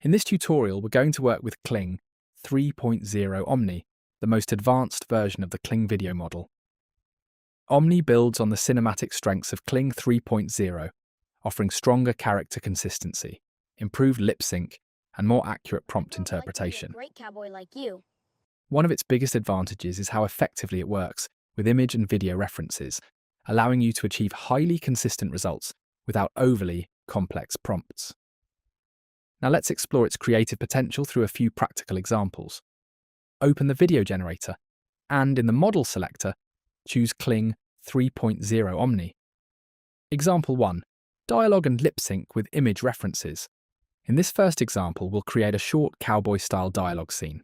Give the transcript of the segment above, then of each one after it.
In this tutorial, we're going to work with Kling 3.0 Omni, the most advanced version of the Kling video model. Omni builds on the cinematic strengths of Kling 3.0, offering stronger character consistency, improved lip sync, and more accurate prompt interpretation. Great cowboy like you. One of its biggest advantages is how effectively it works with image and video references, allowing you to achieve highly consistent results without overly complex prompts. Now let's explore its creative potential through a few practical examples. Open the video generator, and in the model selector, choose Kling 3.0 Omni. Example 1. Dialogue and lip sync with image references. In this first example, we'll create a short cowboy-style dialogue scene.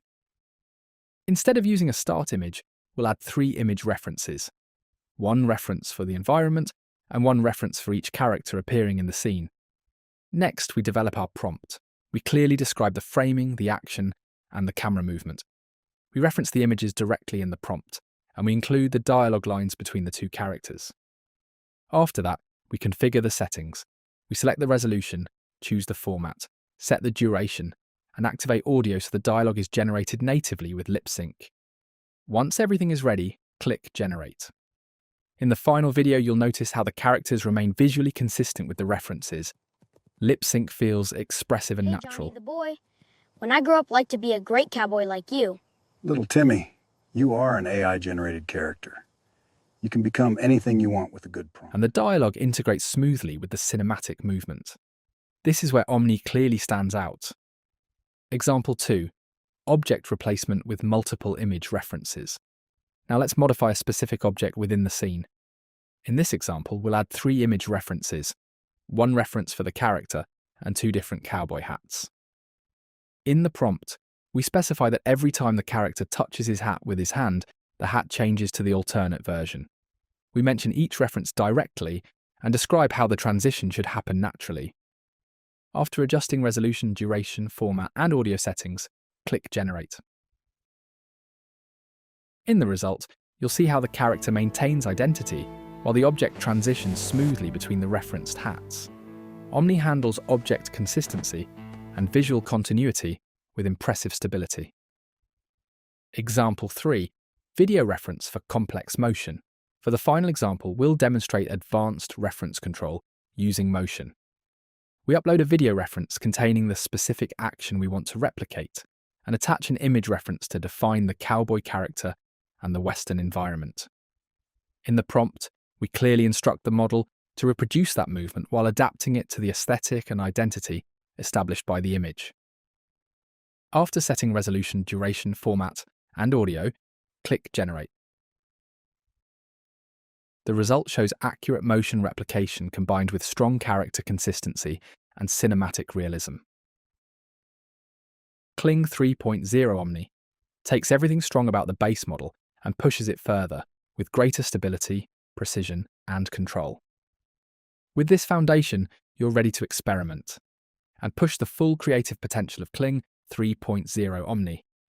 Instead of using a start image, we'll add 3 image references. One reference for the environment, and one reference for each character appearing in the scene. Next, we develop our prompt. We clearly describe the framing, the action, and the camera movement. We reference the images directly in the prompt, and we include the dialogue lines between the two characters. After that, we configure the settings. We select the resolution, choose the format, set the duration, and activate audio so the dialogue is generated natively with lip sync. Once everything is ready, click Generate. In the final video, you'll notice how the characters remain visually consistent with the references. Lip sync feels expressive and natural. Johnny the boy. When I grow up, I'd like to be a great cowboy like you. Little Timmy, you are an AI-generated character. You can become anything you want with a good prompt. And the dialogue integrates smoothly with the cinematic movement. This is where Omni clearly stands out. Example 2. Object replacement with multiple image references. Now let's modify a specific object within the scene. In this example, we'll add 3 image references, one reference for the character, and 2 different cowboy hats. In the prompt, we specify that every time the character touches his hat with his hand, the hat changes to the alternate version. We mention each reference directly and describe how the transition should happen naturally. After adjusting resolution, duration, format, and audio settings, click Generate. In the result, you'll see how the character maintains identity while the object transitions smoothly between the referenced hats. Omni handles object consistency and visual continuity with impressive stability. Example 3. Video reference for complex motion. For the final example, we'll demonstrate advanced reference control using motion. We upload a video reference containing the specific action we want to replicate and attach an image reference to define the cowboy character and the Western environment. In the prompt, we clearly instruct the model to reproduce that movement while adapting it to the aesthetic and identity established by the image. After setting resolution, duration, format, and audio, click Generate. The result shows accurate motion replication combined with strong character consistency and cinematic realism. Kling 3.0 Omni takes everything strong about the base model and pushes it further with greater stability, precision, and control. With this foundation, you're ready to experiment and push the full creative potential of Kling 3.0 Omni.